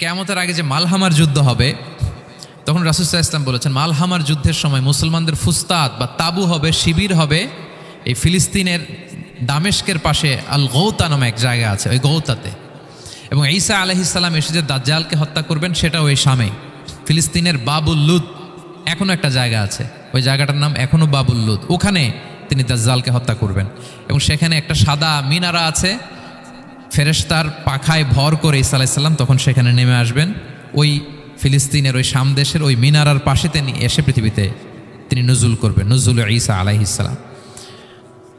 কিয়ামতের আগে যে মালহামার যুদ্ধ হবে তখন রাসূল সাল্লাল্লাহু আলাইহি ওয়াসাল্লাম বলেছেন মালহামার যুদ্ধের সময় মুসলমানদের ফুস্তাদ বা তাবু হবে, শিবির হবে এই ফিলিস্তিনের দামেস্কের পাশে আল গৌতা নামে এক জায়গা আছে, ওই গৌতাতে। এবং ঈসা আলাইহিস সালাম এসে যে দাজ্জালকে হত্যা করবেন সেটাও ওই শামে, ফিলিস্তিনের বাবুল লুদ এখনও একটা জায়গা আছে, ওই জায়গাটার নাম এখনও বাবুল লুদ, ওখানে তিনি দাজ্জালকে হত্যা করবেন। এবং সেখানে একটা সাদা মিনারা আছে, ফেরেশতার পাখায় ভর করে ঈসা আলাইহিস সালাম তখন সেখানে নেমে আসবেন, ওই ফিলিস্তিনের ওই শাম দেশের ওই মিনারার পাশে তিনি এসে পৃথিবীতে তিনি নজুল করবেন, নজুল ঈসা আলাইহিস সালাম।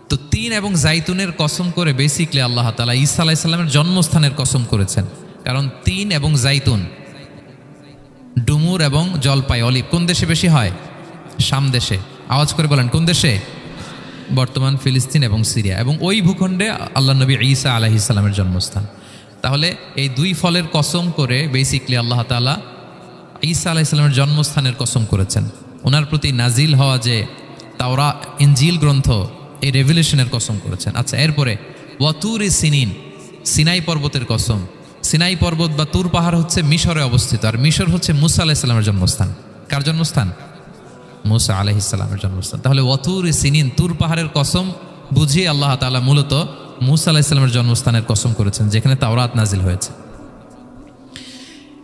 তো তিন এবং জাইতুনের কসম করে বেসিকলি আল্লাহ তাআলা ঈসা আলাইহিস সালামের জন্মস্থানের কসম করেছেন। কারণ তিন এবং জাইতুন, ডুমুর এবং জলপাই, অলিভ কোন দেশে বেশি হয়? শাম দেশে। আওয়াজ করে বলেন কোন দেশে? বর্তমান ফিলিস্তিন এবং সিরিয়া, এবং ওই ভূখণ্ডে আল্লাহ নবী ঈসা আলাইহিস সালামের জন্মস্থান। তাহলে এই দুই ফলের কসম করে বেসিকলি আল্লাহ তাআলা ঈসা আলাইহিস সালামের জন্মস্থানের কসম করেছেন। ওনার প্রতি নাজিল হওয়া যে তাওরাত ইনজিল গ্রন্থ, এই রেভেলেশনের কসম করেছেন। আচ্ছা, এরপরে ওয়াতুরি সিনিন, সিনাই পর্বতের কসম। সিনাই পর্বত বা তুর পাহাড় হচ্ছে মিশরে অবস্থিত, আর মিশর হচ্ছে মুসা আলাইহিস সালামের জন্মস্থান। কার জন্মস্থান? মুসা আলাইহিস সালামের জন্মস্থান। তাহলে ওয়াতুরি সিনিন, তুর পাহাড়ের কসম বুঝিয়ে আল্লাহ তাআলা মূলত মুসা আলাইহিস সালামের জন্মস্থানের কসম করেছেন, যেখানে তাওরাত নাজিল হয়েছে।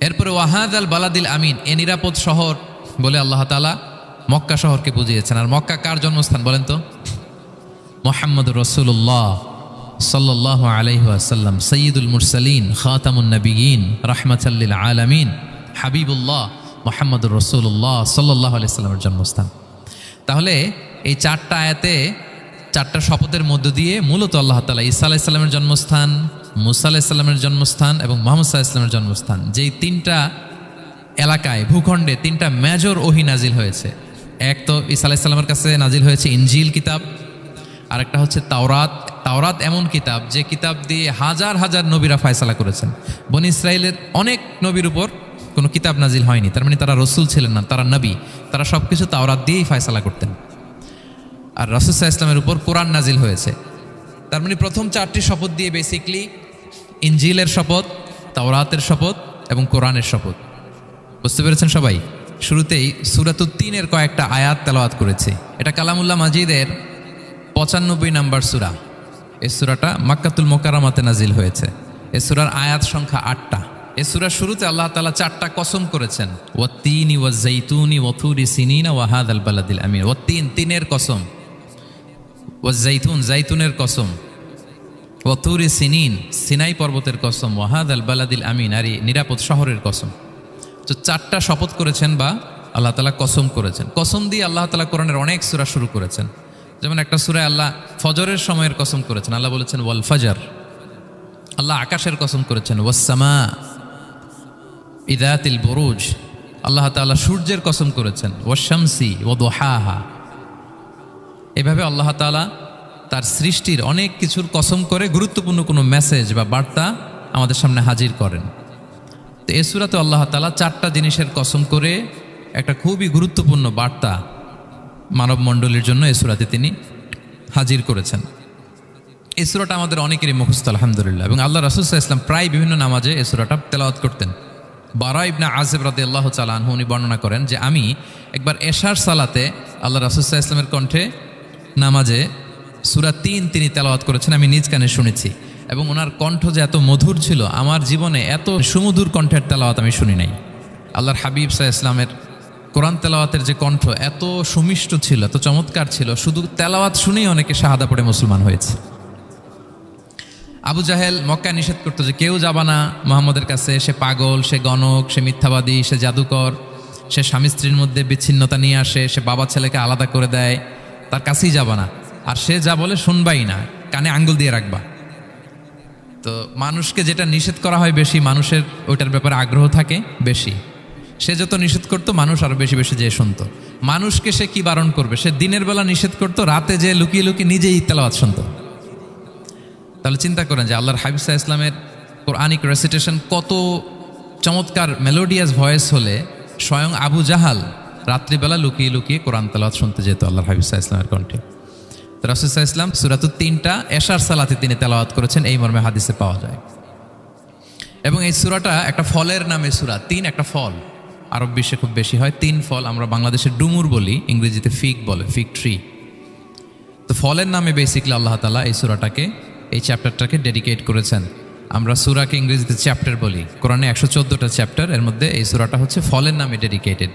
এরপরে ওয়াহাদাল বালাদিল আমিন, এ নিরাপদ শহর বলে আল্লাহ তাআলা মক্কা শহরকে বুঝিয়েছেন। আর মক্কা কার জন্মস্থান বলেন তো? মুহাম্মদুর রাসূলুল্লাহ সাল্লাল্লাহু আলাইহি ওয়াসাল্লাম, সাইয়্যিদুল মুরসালিন, খাতামুন নবিয়্যিন, রাহমাতাল লিল আলামিন, হাবিবুল্লাহ মুহাম্মদুর রাসূলুল্লাহ সাল্লাল্লাহু আলাইহি ওয়াসাল্লামের জন্মস্থান। তাহলে এই চারটা আয়াতে চারটা শপথের মধ্য দিয়ে মূলত আল্লাহ তাআলা ঈসা আলাইহিস সালামের জন্মস্থান, মুসা আলাইহিস সালামের জন্মস্থান এবং মুহাম্মদ সাল্লাল্লাহু আলাইহি ওয়াসাল্লামের জন্মস্থান, যেই তিনটা এলাকায় ভূখণ্ডে তিনটা মেজর ওহী নাজিল হয়েছে। এক তো ঈসা আলাইহিস সালামের কাছে নাজিল হয়েছে ইনজিল কিতাব, আরেকটা হচ্ছে তাওরাত। তাওরাত এমন কিতাব যে কিতাব দিয়ে হাজার হাজার নবীরা ফয়সালা করেছেন। বনি ইসরাইলের অনেক নবীর উপর কোনো কিতাব নাজিল হয়নি, তার মানে তারা রসুল ছিলেন না, তারা নবী, তারা সব কিছু তাওরাত দিয়েই ফয়সালা করতেন। আর রাসূল সাল্লাল্লাহু আলাইহি ওয়াসাল্লামের উপর কোরআন নাজিল হয়েছে। তার মানে প্রথম চারটি শপথ দিয়ে বেসিকলি ইনজিলের শপথ, তাওরাতের শপথ এবং কোরআনের শপথ। বুঝতে পেরেছেন সবাই? শুরুতেই সূরাতুত তিনের কয়েকটা আয়াত তেলাওয়াত করেছি। এটা কালামুল্লাহ মাজিদের 95 নাম্বার সূরা। এই সূরাটা মক্কাতুল মুকাররমাতে নাজিল হয়েছে। এই সূরার আয়াত সংখ্যা 8টা। এই সূরার শুরুতে আল্লাহ তাআলা 4টা কসম করেছেন, ওয়াত-তিনি ওয়াজ-জাইতুনি ওয়া-তুরি সিনিনা ওয়া হাযাল বালাদিল আমিন। ওয়াত-তিন, তিনের কসম, ওয়াজ-জাইতুন, জাইতুনের কসম, ওয়া-তুরি সিনিন, সিনাই পর্বতের কসম, ওয়া হাযাল বালাদিল আমিন, আর এই নিরাপদ শহরের কসম। তো 4টা শপথ করেছেন বা আল্লাহ তাআলা কসম করেছেন। কসম দিয়ে আল্লাহ তাআলা কোরআনের অনেক সূরা শুরু করেছেন। যেমন একটা সূরায় আল্লাহ ফজরের সময়ের কসম করেছেন, আল্লাহ বলেছেন ওয়াল ফাজর। আল্লাহ আকাশের কসম করেছেন ওয়াস সামা ইযাতিল বুরুজ। আল্লাহ তাআলা সূর্যের কসম করেছেন ওয়াশ শামসি ওয়া দুহাহা। এভাবে আল্লাহ তাআলা তার সৃষ্টির অনেক কিছুর কসম করে গুরুত্বপূর্ণ কোনো মেসেজ বা বার্তা আমাদের সামনে হাজির করেন। তো এই সূরাতে আল্লাহ তাআলা 4টা জিনিসের কসম করে একটা খুবই গুরুত্বপূর্ণ বার্তা মানব মণ্ডলীর জন্য এই সূরাতে তিনি হাজির করেছেন। এই সূরাটা আমাদের অনেকেরই মুখস্থ আলহামদুলিল্লাহ, এবং আল্লাহ রাসূল সাল্লাল্লাহু আলাইহি ওয়াসাল্লাম প্রায় বিভিন্ন নামাজে এই সূরাটা তেলাওয়াত করতেন। বারা ইবনে আযিব রাদিয়াল্লাহু তাআলা আনহু উনি বর্ণনা করেন যে আমি একবার এশার সালাতে আল্লাহ রাসূল সাল্লাল্লাহু আলাইহি ওয়াসাল্লামের কণ্ঠে নামাজে সূরা 3 তিনি তেলাওয়াত করেছেন, আমি নিজ কানে শুনেছি। এবং ওনার কণ্ঠ যে এত মধুর ছিল, আমার জীবনে এত সুমধুর কণ্ঠের তেলাওয়াত আমি শুনি নাই। আল্লাহর হাবিব সাল্লাল্লাহু আলাইহি ওয়াসাল্লামের কোরআন তেলাওয়াতের যে কণ্ঠ এত সুমিষ্ট ছিল, এত চমৎকার ছিল, শুধু তেলাওয়াত শুনেই অনেকে শাহাদা পড়ে মুসলমান হয়েছে। আবু জাহেল মক্কায় নিষেধ করতো যে কেউ যাবা না মুহাম্মদের কাছে, সে পাগল, সে গণক, সে মিথ্যাবাদী, সে জাদুকর, সে স্বামী স্ত্রীর মধ্যে বিচ্ছিন্নতা নিয়ে আসে, সে বাবা ছেলেকে আলাদা করে দেয়, তার কাছেই যাবা না। আর সে যা বলে শুনবাই না, কানে আঙ্গুল দিয়ে রাখবা। তো মানুষকে যেটা নিষেধ করা হয় বেশি, মানুষের ওইটার ব্যাপারে আগ্রহ থাকে বেশি। সে যত নিষেধ করতো মানুষ আরো বেশি বেশি যেয়ে শুনতো। মানুষকে সে কি বারণ করবে? সে দিনের বেলা নিষেধ করতো, রাতে যে লুকিয়ে লুকিয়ে নিজেই তেলাওয়াত শুনতো। তাহলে চিন্তা করেন যে আল্লাহর হাবিব সাল্লাল্লাহু আলাইহি ওয়াসাল্লামের কোরআনিক রেসিটেশন কত চমৎকার মেলোডিয়াস ভয়েস হলে স্বয়ং আবু জাহাল রাত্রিবেলা লুকিয়ে লুকিয়ে কোরআন তেলাওয়াত শুনতে যেত আল্লাহর হাবিব সাল্লাল্লাহু আলাইহি ওয়াসাল্লামের কণ্ঠে। তো রাসূল সাল্লাল্লাহু আলাইহি ওয়াসাল্লাম সূরাতুত 3টা এশার সালাতে তিনি তেলাওয়াত করেছেন, এই মর্মে হাদিসে পাওয়া যায়। এবং এই সূরাটা একটা ফলের নামে সূরা। 3 একটা ফল, আরব বিশ্বে খুব বেশি হয় 3 ফল। আমরা বাংলাদেশে ডুমুর বলি, ইংরেজিতে ফিগ বলে, ফিগ ট্রি। তো ফলের নামে বেসিকলি আল্লাহ তাআলা এই সূরাটাকে, এই চ্যাপ্টারটাকে ডেডিকেট করেছেন। আমরা সূরাকে ইংরেজিতে চ্যাপ্টার বলি। কোরআনে 114টা চ্যাপ্টার, এর মধ্যে এই সূরাটা হচ্ছে ফলের নামে ডেডিকেটেড।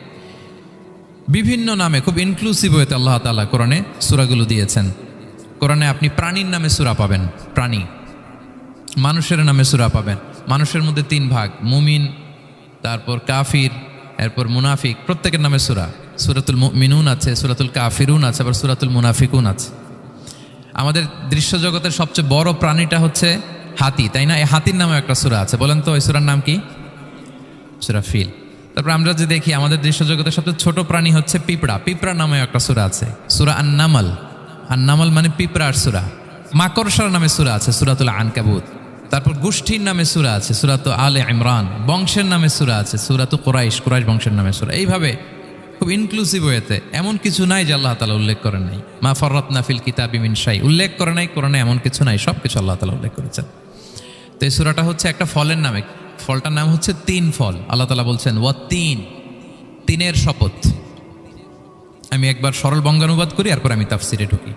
বিভিন্ন নামে খুব ইনক্লুসিভ ওয়েতে আল্লাহ তাআলা কোরআনে সূরাগুলো দিয়েছেন। কোরআনে আপনি প্রাণীর নামে সূরা পাবেন, প্রাণী। মানুষের নামে সূরা পাবেন। মানুষের মধ্যে 3 ভাগ, মুমিন, তারপর কাফির, এরপর মুনাফিক। প্রত্যেকের নামে সূরা। সূরাতুল মুমিনুন আছে, সূরাতুল কাফিরুন আছে, আবার সূরাতুল মুনাফিকুন আছে। আমাদের দৃশ্য জগতের সবচেয়ে বড় প্রাণীটা হচ্ছে হাতি, তাই না? এই হাতির নামে একটা সূরা আছে। বলেন তো এই সূরার নাম কি? সূরা ফিল। তারপর আমরা যে দেখি আমাদের দৃশ্য জগতের সবচেয়ে ছোট প্রাণী হচ্ছে পিঁপড়া। পিঁপড়া নামে একটা সূরা আছে, সূরা আন-নামল। আন-নামল মানে পিঁপড়ার সূরা। মাকড়সার নামে সূরা আছে, সূরাতুল আনকাবুত। তারপর গোষ্ঠীর নামে সূরা আছে, সূরাতুল আলে ইমরান। বংশের নামে সূরা আছে, সূরাতুল কুরাইশ, কুরাইশ বংশের নামে সূরা। এইভাবে খুব ইনক্লুসিভ ওয়েতে, এমন কিছু নাই যে আল্লাহ তাআলা উল্লেখ করেন নাই। মা ফাররাতনা ফিল কিতাবি মিন শাই, উল্লেখ করে নাই কোরআনে এমন কিছু নাই, সব কিছু আল্লাহ তাআলা উল্লেখ করেছেন। তো এই সূরাটা হচ্ছে একটা ফলের নামে। ফলটার নাম হচ্ছে 3 ফল। আল্লাহ তাআলা বলছেন ওয়াত-তিন, তিনের শপথ। আমি একবার সরল বঙ্গানুবাদ করি, এরপর আমি তাফসিরে ঢুকি।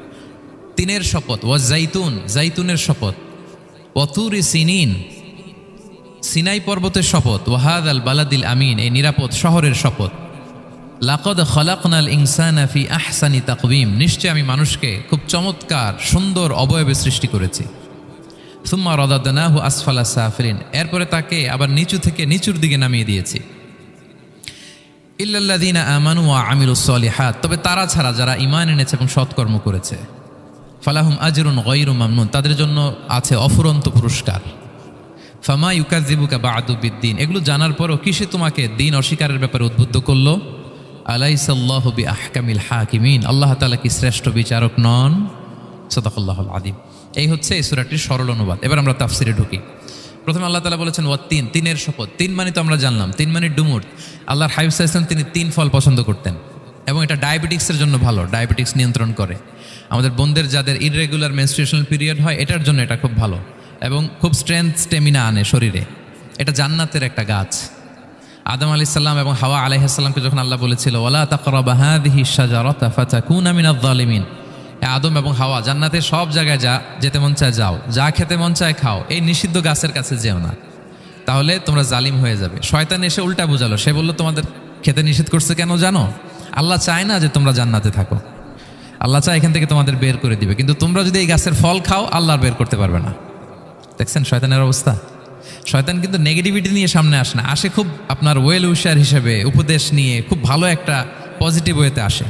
তিনের শপথ। ওয়াজ-জাইতুন, জাইতুনের শপথ। ওয়াতুরি সিনিন, সিনাই পর্বতের শপথ। ওয়াহাদাল বালাদিল আমিন, এই নিরাপদ শহরের শপথ। লাকাদ খালাকনাল ইনসানা ফি আহসানি তাকওয়িম, নিশ্চয় আমি মানুষকে খুব চমৎকার সুন্দর অবয়বে সৃষ্টি করেছি। সুম্মা রাদাদনাহু আসফালা সাফিলিন, এরপরে তাকে আবার নিচু থেকে নিচুর দিকে নামিয়ে দিয়েছি। ইল্লাল্লাযীনা আমানু ওয়া আমিলুস সলিহাত, তবে তারা ছাড়া যারা ঈমান এনেছে এবং সৎকর্ম করেছে। ফালাহুম আজরুন গায়রু মামনুন, তাদের জন্য আছে অফুরন্ত পুরস্কার। ফামা ইউকাযযিবুকা বা'দু বিদ্দিন, এগুলো জানার পরও কিসে তোমাকে দিন অস্বীকারের ব্যাপারে উদ্বুদ্ধ করলো? আলাইসাল্লাহু বিআহকামিল হাকিমিন, আল্লাহ তাআলা কি শ্রেষ্ঠ বিচারক নন? সাদাকাল্লাহুল আযীম। এই হচ্ছে এই সূরাটির সরল অনুবাদ। এবার আমরা তাফসিরে ঢুকি। প্রথমে আল্লাহ তাআলা বলেছেন ওয়াত-তিন, তিনের শপথ। 3 মানে তো আমরা জানলাম, 3 মানে ডুমুর। আল্লাহর হাবিব সাল্লাল্লাহু আলাইহি ওয়াসাল্লাম তিনি 3 ফল পছন্দ করতেন, এবং এটা ডায়াবেটিক্সের জন্য ভালো, ডায়াবেটিক্স নিয়ন্ত্রণ করে। আমাদের বোনদের যাদের ইররেগুলার মেনস্ট্রুয়েশনাল পিরিয়ড হয়, এটার জন্য এটা খুব ভালো, এবং খুব স্ট্রেংথ, স্টেমিনা আনে শরীরে। এটা জান্নাতের একটা গাছ। আদম আলাইহিস সালাম এবং হাওয়া আলাইহিস সালামকে যখন আল্লাহ বলেছিল ওয়ালা তাকরাবা হাযিহি শাজারাতা ফাতাকুনা মিনাজ জালিমিন, আদম এবং হাওয়া জান্নাতের সব জায়গায় যেতে মন চায় যাও, যা খেতে মন চায় খাও, এই নিষিদ্ধ গাছের কাছে যেও না, তাহলে তোমরা জালিম হয়ে যাবে। শয়তান এসে উল্টা বুঝালো, সে বলল তোমাদের খেতে নিষেধ করছে কেন জানো? আল্লাহ চায় না যে তোমরা জান্নাতে থাকো, আল্লাহ চায় এখান থেকে তোমাদের বের করে দিবে, কিন্তু তোমরা যদি এই গাছের ফল খাও আল্লাহ আর বের করতে পারবে না। দেখছেন শয়তানের অবস্থা? শয়তান কিন্তু নেগেটিভিটি নিয়ে সামনে আসে না, আসে খুব আপনার ওয়েল উইশার হিসেবে, উপদেশ নিয়ে, খুব ভালো একটা পজিটিভ ওয়েতে আসে।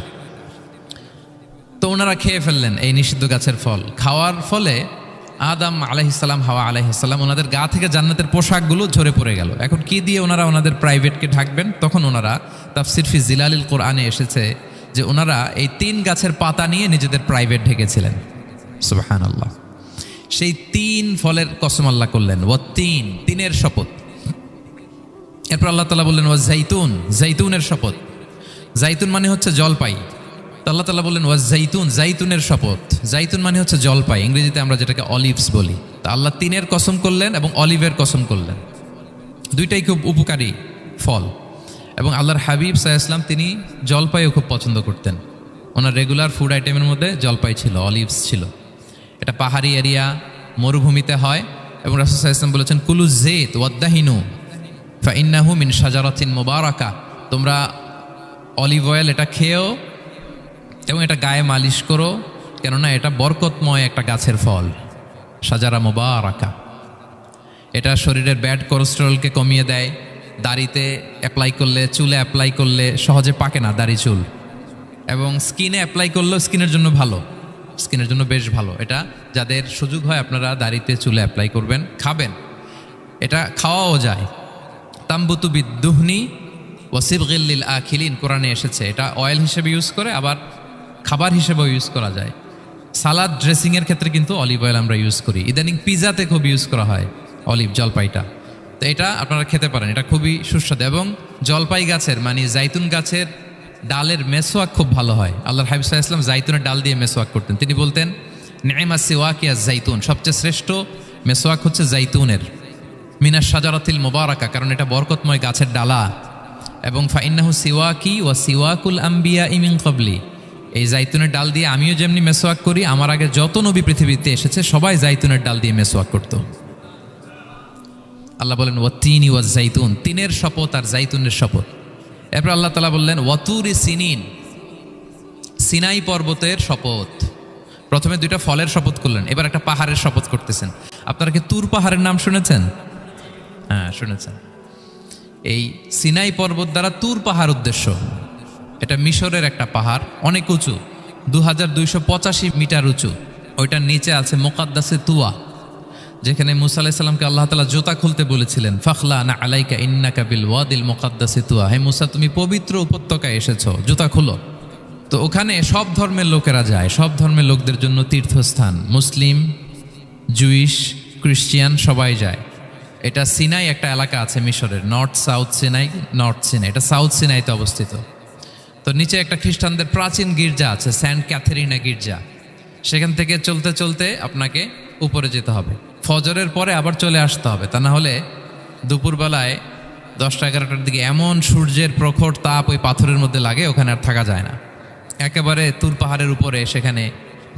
তো ওনারা খেয়ে ফেললেন এই নিষিদ্ধ গাছের ফল। খাওয়ার ফলে আদম আলাইহিস সালাম, হাওয়া আলাইহিস সালাম, ওনাদের গা থেকে জান্নাতের পোশাকগুলো ঝরে পড়ে গেল। এখন কি দিয়ে ওনারা ওনাদের প্রাইভেটকে ঢাকবেন? তখন ওনারা, তাফসির ফি জিলালিল কোরআনে এসেছে যে ওনারা এই 3 গাছের পাতা নিয়ে নিজেদের প্রাইভেট ঢেকেছিলেন। সুবহানাল্লাহ। সেই 3 ফলের কসম আল্লাহ করলেন, ওয়াত-তিন, তিনের শপথ। এরপর আল্লাহ তাআলা বললেন ওয়াজ-জাইতুন, জাইতুনের শপথ। জাইতুন মানে হচ্ছে জলপাই। তো আল্লাহ তাআলা বললেন ওয়াজ-জাইতুন, জাইতুনের শপথ। জাইতুন মানে হচ্ছে জলপাই, ইংরেজিতে আমরা যেটাকে অলিভস বলি। তো আল্লাহ 3-এর কসম করলেন এবং অলিভের কসম করলেন। দুইটাই খুব উপকারী ফল, এবং আল্লাহর হাবিব সাল্লাল্লাহু আলাইহি ওয়াসাল্লাম তিনি জলপাইও খুব পছন্দ করতেন। ওনার রেগুলার ফুড আইটেমের মধ্যে জলপাই ছিল, অলিভস ছিল। এটা পাহাড়ি এরিয়া, মরুভূমিতে হয়, এবং রাসূল সাল্লাল্লাহু আলাইহি ওয়াসাল্লাম বলেছেন কুলু যাইত ওয়াদ-দাহিনু ফাইন্নাহু মিন শাজারাতিন মুবারাকা, তোমরা অলিভ অয়েল এটা খেও এবং এটা গায়ে মালিশ করো, কেননা এটা বরকতময় একটা গাছের ফল, শাজারা মুবারাকা। এটা শরীরের ব্যাড কোলেস্টেরলকে কমিয়ে দেয়। দাড়িতে অ্যাপ্লাই করলে, চুলে অ্যাপ্লাই করলে সহজে পাকে না দাড়ি চুল, এবং স্কিনে অ্যাপ্লাই করলেও স্কিনের জন্য ভালো, স্কিনের জন্য বেশ ভালো। এটা যাদের সুযোগ হয় আপনারা দাড়িতে চুলে অ্যাপ্লাই করবেন, খাবেন। এটা খাওয়াও যায়। তাম্বুতু বিদ্দুহনি ওয়াসিবগিল লিল আখিলিন, কোরআনে এসেছে। এটা অয়েল হিসেবে ইউজ করে, আবার খাবার হিসেবেও ইউজ করা যায়। সালাদ ড্রেসিংয়ের ক্ষেত্রে কিন্তু অলিভ অয়েল আমরা ইউজ করি। ইদানিং পিজাতে খুব ইউজ করা হয় অলিভ, জলপাইটা। তো এটা আপনারা খেতে পারেন, এটা খুবই সুস্বাদু। এবং জলপাই গাছের মানে জাইতুন গাছের ডালের মেসোয়াক খুব ভালো হয়। আল্লাহর হাবিব সাল্লাল্লাহু আলাইহি ওয়াসাল্লাম জাইতুনের ডাল দিয়ে মেসোয়াক করতেন। তিনি বলতেন নি'মাস সিওয়াকিয়া জাইতুন, সবচেয়ে শ্রেষ্ঠ মেসোয়াক হচ্ছে জাইতুনের। মিনাশ শাজারাতিল মুবারাকা, কারণ এটা বরকতময় গাছের ডালা। এবং ফাইন্নাহু সিওয়াকি ওয়া সিওয়াকুল আম্বিয়া মিন ক্বাবলি, এই জাইতুনের ডাল দিয়ে আমিও যেমনি মেসওয়াক করি, আমার আগে যত নবী পৃথিবীতে এসেছে সবাই জাইতুনের ডাল দিয়ে মেসওয়াক করত। আল্লাহ বলেন ওয়াত্তিনি ওয়াজ জাইতুন, তিনের শপথ আর জাইতুনের শপথ। এরপর আল্লাহ তাআলা বললেন ওয়াতুরি সিনিন, সিনাই পর্বতের শপথ। প্রথমে দুইটা ফলের শপথ করলেন, এবার একটা পাহাড়ের শপথ করতেছেন। আপনারা কি তুর পাহাড়ের নাম শুনেছেন? হ্যাঁ শুনেছেন। এই সিনাই পর্বত দ্বারা তুর পাহাড় উদ্দেশ্য। এটা মিশরের একটা পাহাড়, অনেক উঁচু, 2285 মিটার উঁচু। ওইটার নিচে আছে মুকাদ্দাসে তুয়া, যেখানে মুসা আলাইহিস সালামকে আল্লাহ তাআলা জুতা খুলতে বলেছিলেন, ফাখলা না আলাইকা ইন্নাকা বিল ওয়াদিল মুকাদ্দাসে তুয়া, হে মুসা তুমি পবিত্র উপত্যকায় এসেছো, জুতা খুলো। তো ওখানে সব ধর্মের লোকেরা যায়, সব ধর্মের লোকদের জন্য তীর্থস্থান, মুসলিম, জুইশ, খ্রিস্টিয়ান সবাই যায়। এটা সিনাই একটা এলাকা আছে মিশরের, north south Sinai, north Sinai, এটা সাউথ সিনাইতে অবস্থিত। তো নিচে একটা খ্রিস্টানদের প্রাচীন গির্জা আছে, সেন্ট ক্যাথেরিনা গির্জা। সেখান থেকে চলতে চলতে আপনাকে উপরে যেতে হবে, ফজরের পরে আবার চলে আসতে হবে, তা না হলে দুপুরবেলায় 10টা-11টার দিকে এমন সূর্যের প্রখর তাপ ওই পাথরের মধ্যে লাগে, ওখানে আর থাকা যায় না। একেবারে তুর পাহাড়ের উপরে সেখানে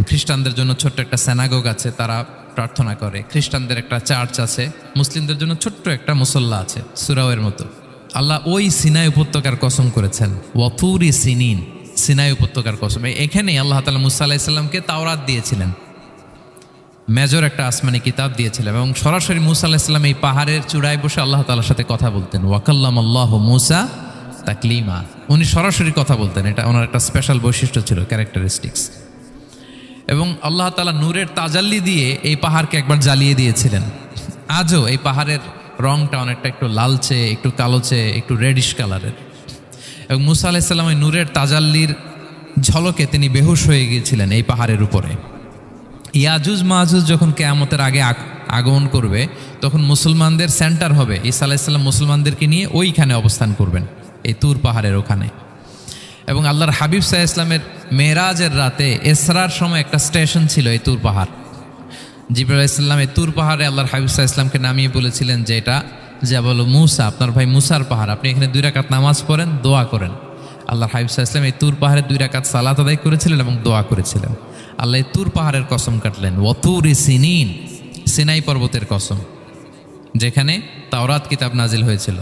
খ্রিস্টানদের জন্য ছোট্ট একটা সেনাগোগ আছে, তারা প্রার্থনা করে। খ্রিস্টানদের একটা চার্চ আছে, মুসলিমদের জন্য ছোট্ট একটা মুসল্লা আছে, সুরাওয়ের মতো। আল্লাহ ওই সিনাই উপত্যকার কসম করেছেন, ওয়াতুরি সিনিন, সিনাই উপত্যকার কসম। এখানেই আল্লাহ তাআলা মুসা আলাইহিস সালামকে তাওরাত দিয়েছিলেন, মেজর একটা আসমানি কিতাব দিয়েছিলেন, এবং সরাসরি মুসা আলাইহিস সালাম এই পাহাড়ের চূড়ায় বসে আল্লাহ তাআলার সাথে কথা বলতেন। ওয়াকাল্লামাল্লাহু মুসা তাকলিমা, উনি সরাসরি কথা বলতেন, এটা ওনার একটা স্পেশাল বৈশিষ্ট্য ছিল, ক্যারেক্টারিস্টিক্স। এবং আল্লাহ তাআলা নূরের তাজাল্লি দিয়ে এই পাহাড়কে একবার জ্বালিয়ে দিয়েছিলেন। আজও এই পাহাড়ের রংটা অনেকটা একটু লালচে, একটু কালোচে, একটু রেডিশ কালারের। এবং মুসা আলাইহিস সালাম ওই নূরের তাজাল্লির ঝলকে তিনি বেহুশ হয়ে গিয়েছিলেন এই পাহাড়ের উপরে। ইয়াজুজ মাহাজুজ যখন কিয়ামতের আগে আগমন করবে, তখন মুসলমানদের সেন্টার হবে। ঈসা আলাইহিস সালাম মুসলমানদেরকে নিয়ে ওইখানে অবস্থান করবেন, এই তুর পাহাড়ের ওখানে। এবং আল্লাহর হাবিব সাল্লাল্লাহু আলাইহি ওয়াসাল্লামের মেরাজের রাতে ইসরার সময় একটা স্টেশন ছিল এই তুর পাহাড়। জিবরাইল আলাইহিস সালাম এই তুর পাহাড়ে আল্লাহর হাবিব সাল্লাল্লাহু আলাইহি ওয়াসাল্লামকে নামিয়ে বলেছিলেন যে এটা জাবাল মুসা, আপনার ভাই মুসার পাহাড়, আপনি এখানে 2 রাকাত নামাজ পড়েন, দোয়া করেন। আল্লাহর হাবিব সাল্লাল্লাহু আলাইহি ওয়াসাল্লাম এই তুর পাহাড়ে 2 রাকাত সালাত আদায় করেছিলেন এবং দোয়া করেছিলেন। আল্লাহ এই তুর পাহাড়ের কসম কাটলেন, ওয়াতুরি সিনিন, সিনাই পর্বতের কসম, যেখানে তাওরাত কিতাব নাজিল হয়েছিল।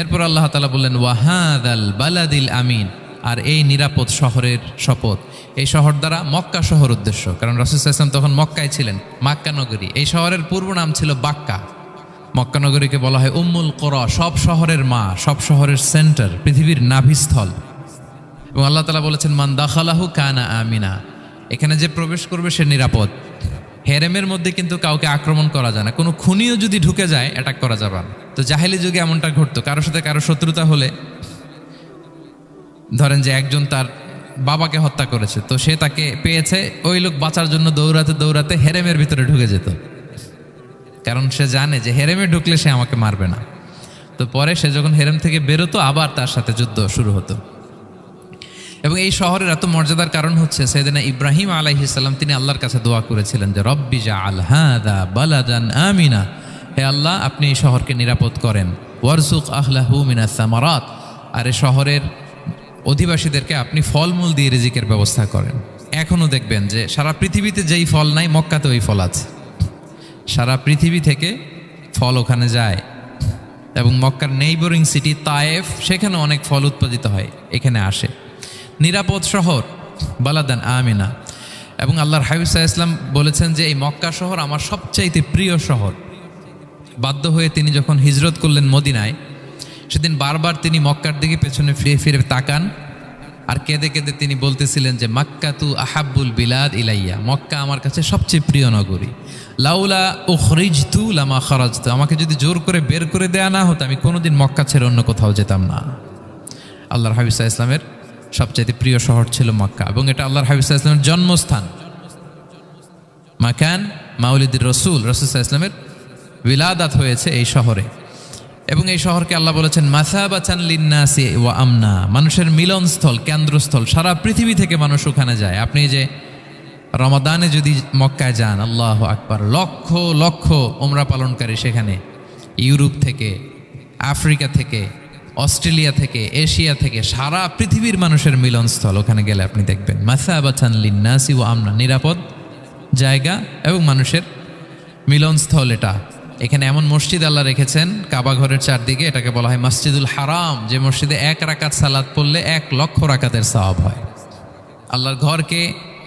এরপর আল্লাহ তাআলা বললেন ওয়াহাদাল বালাদিল আমিন, আর এই নিরাপদ শহরের শপথ। এই শহর দ্বারা মক্কা শহর উদ্দেশ্য, কারণ রাসূল সাল্লাল্লাহু আলাইহি ওয়াসাল্লাম তখন মক্কায় ছিলেন, মক্কা নগরী। এই শহরের পূর্ব নাম ছিল বাক্কা। মক্কা নগরীকে বলা হয় উম্মুল কুরা, সব শহরের মা, সব শহরের সেন্টার, পৃথিবীর নাভিস্থল। এবং আল্লাহ তাআলা বলেছেন মান দাখালাহু কানা আমিনা, এখানে যে প্রবেশ করবে সে নিরাপদ। হেরেমের মধ্যে কিন্তু কাউকে আক্রমণ করা যায় না, কোনো খুনিও যদি ঢুকে যায় অ্যাটাক করা যাবে না। তো জাহেলি যুগে এমনটা ঘটতো, কারোর সাথে কারো শত্রুতা হলে, ধরেন যে একজন তার বাবাকে হত্যা করেছে, তো সে তাকে পেয়েছে, ওই লোক বাঁচার জন্য দৌড়াতে দৌড়াতে হেরেমের ভিতরে ঢুকে যেত, কারণ সে জানে যে হেরেমে ঢুকলে সে আমাকে মারবে না। তো পরে সে যখন হেরেম থেকে বেরোতো, আবার তার সাথে যুদ্ধ শুরু হতো। এবং এই শহরের এত মর্যাদার কারণ হচ্ছে সাইয়েদনা ইব্রাহিম আলাইহিস সালাম, তিনি আল্লাহর কাছে দোয়া করেছিলেন যে রব্বি জাআল হাযা বালাদান আমিনা, হে আল্লাহ আপনি এই শহরকে নিরাপদ করেন, ওয়ারযুক আহলাহু মিনাস সামারাত, আর এই শহরের অধিবাসীদেরকে আপনি ফলমূল দিয়ে রিজিকের ব্যবস্থা করেন। এখনও দেখবেন যে সারা পৃথিবীতে যেই ফল নাই, মক্কাতে ওই ফল আছে। সারা পৃথিবী থেকে ফল ওখানে যায়। এবং মক্কার নেইবরিং সিটি তায়েফ, সেখানে অনেক ফল উৎপাদিত হয়, এখানে আসে। নিরাপদ শহর, বালাদান আমিনা। এবং আল্লাহর হাবিব সাল্লাল্লাহু আলাইহি ওয়াসাল্লাম বলেছেন যে এই মক্কা শহর আমার সবচাইতে প্রিয় শহর। বাধ্য হয়ে তিনি যখন হিজরত করলেন মদিনায়, সেদিন বারবার তিনি মক্কার দিকে পেছনে ফিরে ফিরে তাকান, আর কেঁদে কেঁদে তিনি বলতেছিলেন যে মাক্কাতু আহাব্বুল বিলাদ ইলাইয়া, মক্কা আমার কাছে সবচেয়ে প্রিয় নগরী। লাউলা উখরিজতু লামা খারাজতু, আমাকে যদি জোর করে বের করে দেয়া না হতো, আমি কোনোদিন মক্কা ছেড়ে অন্য কোথাও যেতাম না। আল্লাহর হাবিব সাল্লাল্লাহু আলাইহি ওয়াসাল্লামের সবচেয়ে প্রিয় শহর ছিল মক্কা, এবং এটা আল্লাহর হাবিব সাল্লাল্লাহু আলাইহি ওয়াসাল্লামের জন্মস্থান, মাকান মাউলিদির রাসূল, রাসূল সাল্লাল্লাহু আলাইহি ওয়াসাল্লামের বিলাদাত হয়েছে এই শহরে। এবং এই শহরকে আল্লাহ বলেছেন মাসাবাতান লিন্নাসি ওয়া আমনা, মানুষের মিলনস্থল, কেন্দ্রস্থল, সারা পৃথিবী থেকে মানুষ ওখানে যায়। আপনি যে রমাদানে যদি মক্কায় যান, আল্লাহু আকবার, লক্ষ লক্ষ উমরা পালনকারী সেখানে ইউরোপ থেকে, আফ্রিকা থেকে, অস্ট্রেলিয়া থেকে, এশিয়া থেকে, সারা পৃথিবীর মানুষের মিলনস্থল। ওখানে গেলে আপনি দেখবেন মাসাবাতান লিন্নাসি ওয়া আমনা, নিরাপদ জায়গা এবং মানুষের মিলনস্থল। এটা এখানে এমন মসজিদ আল্লাহ রেখেছেন কাবা ঘরের চারদিকে, এটাকে বলা হয় মসজিদুল হারাম, যে মসজিদে 1 রাকাত সালাত পড়লে 1 লক্ষ রাকাতের সওয়াব হয়। আল্লাহর ঘরকে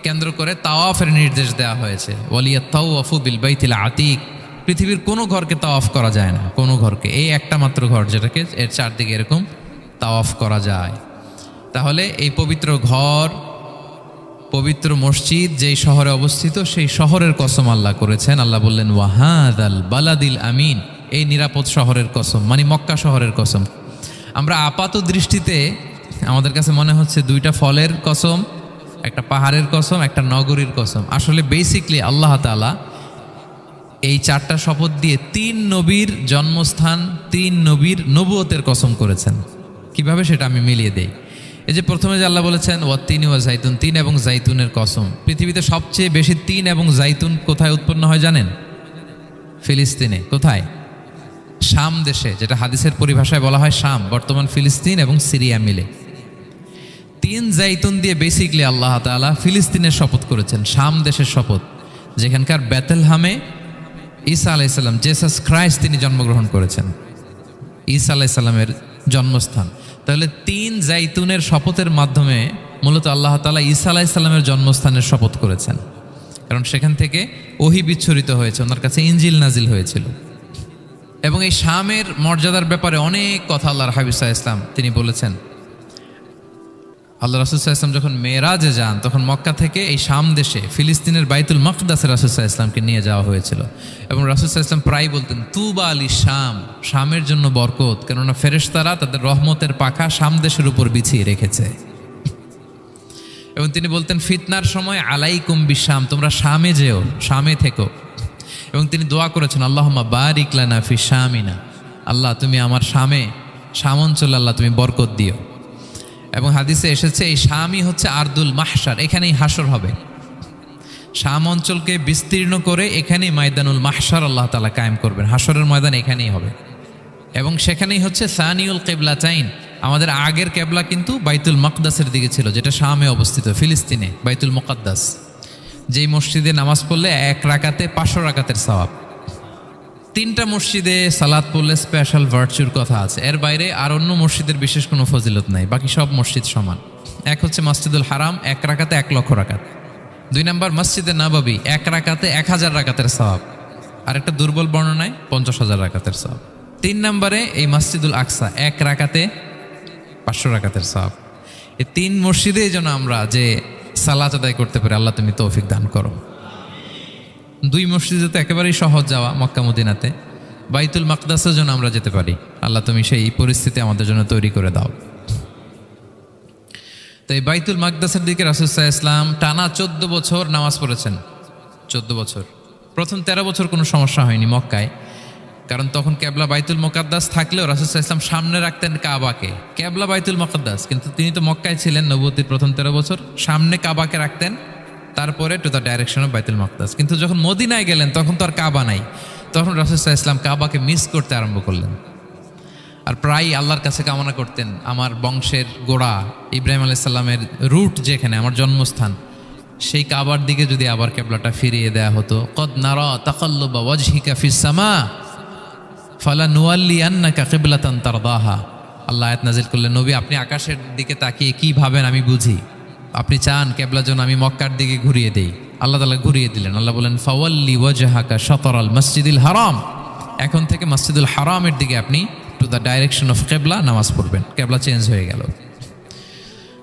কেন্দ্র করে তাওয়াফের নির্দেশ দেওয়া হয়েছে, ওয়ালিয়া তাওয়াফু বিল বাইতিল আতিক। পৃথিবীর কোনো ঘরকে তাওয়াফ করা যায় না, কোনো ঘরকে, এই একটা মাত্র ঘর যেটাকে এর চারদিকে এরকম তাওয়াফ করা যায়। তাহলে এই পবিত্র ঘর, পবিত্র মসজিদ যেই শহরে অবস্থিত, সেই শহরের কসম আল্লাহ করেছেন। আল্লাহ বললেন ওয়াহাদাল বালাদিল আমিন, এই নিরাপদ শহরের কসম, মানে মক্কা শহরের কসম। আমরা আপাত দৃষ্টিতে আমাদের কাছে মনে হচ্ছে 2টা ফলের কসম, একটা পাহাড়ের কসম, একটা নগরীর কসম। আসলে বেসিকলি আল্লাহ তাআলা এই 4টা শপথ দিয়ে 3 নবীর জন্মস্থান, 3 নবীর নবুয়তের কসম করেছেন। কিভাবে সেটা আমি মিলিয়ে দেই। এই যে প্রথমে যে আল্লাহ বলেছেন ওয়াত্তিনি ওয়া জাইতুন, 3 এবং জাইতুনের কসম। পৃথিবীতে সবচেয়ে বেশি 3 এবং জাইতুন কোথায় উৎপন্ন হয় জানেন? ফিলিস্তিনে। কোথায়? শাম দেশে, যেটা হাদিসের পরিভাষায় বলা হয় শাম, বর্তমান ফিলিস্তিন এবং সিরিয়া মিলে। 3 জাইতুন দিয়ে বেসিকলি আল্লাহ তাআলা ফিলিস্তিনের শপথ করেছেন, শাম দেশের শপথ, যেখানকার বেথলহামে ঈসা আলাইহিস সালাম, জেসাস ক্রাইস্ট, তিনি জন্মগ্রহণ করেছেন। ঈসা আলাইহিস সালামের জন্মস্থান। তাহলে 3 জাইতুনের শপথের মাধ্যমে মূলত আল্লাহ তাআলা ঈসা আলাইহিস সালামের জন্মস্থানের শপথ করেছেন, কারণ সেখান থেকে ওহী বিচ্ছুরিত হয়েছে, ওনার কাছে ইনজিল নাজিল হয়েছিল। এবং এই শামের মর্যাদার ব্যাপারে অনেক কথা আল্লাহর হাবিব সাল্লাল্লাহু আলাইহি ওয়াসাল্লাম তিনি বলেছেন। আল্লাহ রাসূল সাল্লাল্লাহু আলাইহি ওয়াসাল্লাম যখন মেরাজে যান, তখন মক্কা থেকে এই শাম দেশে ফিলিস্তিনের বাইতুল মাকদাসে রাসূল সাল্লাল্লাহু আলাইহি ওয়াসাল্লামকে নিয়ে যাওয়া হয়েছিল। এবং রাসূল সাল্লাল্লাহু আলাইহি ওয়াসাল্লাম প্রায় বলতেন তুবা আলি শাম, শামের জন্য বরকত, কেননা ফেরেশতারা তাদের রহমতের পাখা শাম দেশের উপর বিছিয়ে রেখেছে। এবং তিনি বলতেন ফিতনার সময় আলাইকুম বিশাম, তোমরা শামে যেও, শামে থেকো। এবং তিনি দোয়া করেছেন আল্লাহুম্মা বারিক লানা ফি শামিনা, আল্লাহ তুমি আমার শামে, শাম অঞ্চলে আল্লাহ তুমি বরকত দিও। এবং হাদিসে এসেছে এই শামই হচ্ছে আরদুল মাহশার, এখানেই হাসর হবে। শাম অঞ্চলকে বিস্তীর্ণ করে এখানেই ময়দানুল মাহশার আল্লাহ তাআলা কায়েম করবেন, হাসরের ময়দান এখানেই হবে। এবং সেখানেই হচ্ছে সানিউল কিবলাতাইন, আমাদের আগের কেবলা কিন্তু বাইতুল মাকদাসের দিকে ছিল, যেটা শামে অবস্থিত, ফিলিস্তিনে বাইতুল মুকাদ্দাস, যেই মসজিদে নামাজ পড়লে 1 রাকাতে 500 রাকাতের সওয়াব। 3টা মসজিদে সালাত পড়লে স্পেশাল ভার্চুর কথা আছে, এর বাইরে আর অন্য মসজিদের বিশেষ কোনো ফজিলত নাই, বাকি সব মসজিদ সমান। এক হচ্ছে মসজিদুল হারাম, 1 রাকাতে 1 লক্ষ রাকাত। 2 নম্বর মসজিদে নববী, 1 রাকাতে 1000 রাকাতের সওয়াব। আর একটা দুর্বল বর্ণনায় 50,000 রাকাতের সওয়াব। 3 নম্বরে এই মসজিদুল আকসা, 1 রাকাতে 500 রাকাতের সওয়াব। এই 3 মসজিদে যেন আমরা যে সালাত আদায় করতে পারি, আল্লাহ তুমি তৌফিক দান করো। 2 মসজিদে তো একেবারেই সহজ যাওয়া, মক্কা মদিনাতে। বাইতুল মাকদাসের জন্য আমরা যেতে পারি, আল্লাহ তুমি সেই পরিস্থিতি আমাদের জন্য তৈরি করে দাও। তো এই বাইতুল মাকদাসের দিকে রাসূল সাল্লাল্লাহু আলাইহি ওয়াসাল্লাম টানা 14 বছর নামাজ পড়েছেন। 14 বছর। প্রথম 13 বছর কোনো সমস্যা হয়নি মক্কায়, কারণ তখন কেবলা বাইতুল মুকাদ্দাস থাকলেও রাসূল সাল্লাল্লাহু আলাইহি ওয়াসাল্লাম সামনে রাখতেন কাবাকে, কেবলা বাইতুল মুকাদ্দাস, কিন্তু তিনি তো মক্কায় ছিলেন নবুয়তির প্রথম 13 বছর, সামনে কাবাকে রাখতেন, তারপরে টু দ্য ডাইরেকশন অফ বাইতুল মাকদাস। কিন্তু যখন মদিনায় গেলেন তখন তো আর কাবা নাই, তখন রাসূল সাল্লাল্লাহু আলাইহি ওয়াসাল্লাম কাবাকে মিস করতে আরম্ভ করলেন। আর প্রায় আল্লাহর কাছে কামনা করতেন আমার বংশের গোড়া ইব্রাহিম আলাইহিস সালামের রুট যেখানে, আমার জন্মস্থান, সেই কাবার দিকে যদি আবার কেবলাটা ফিরিয়ে দেয়া হতো। কদ নারা তাকাল্লুবা ওয়াজহিকা ফিস সামা ফালানুওয়াল্লিয়ান্নাকা কিবলাতান তারদাহা। আল্লাহ আয়াত নাজিল করলেন, নবী আপনি আকাশের দিকে তাকিয়ে কি ভাবেন আমি বুঝি, আপনি চান কেবলা যেন আমি মক্কার দিকে ঘুরিয়ে দেই। আল্লাহ তাআলা ঘুরিয়ে দিলেন। আল্লাহ বলেন ফাওয়াল্লি ওয়াজহাকা শাতরাল মসজিদিল হারাম, এখন থেকে মসজিদুল হারামের দিকে আপনি টু দ্য ডাইরেকশন অফ কেবলা নামাজ পড়বেন। কেবলা চেঞ্জ হয়ে গেল।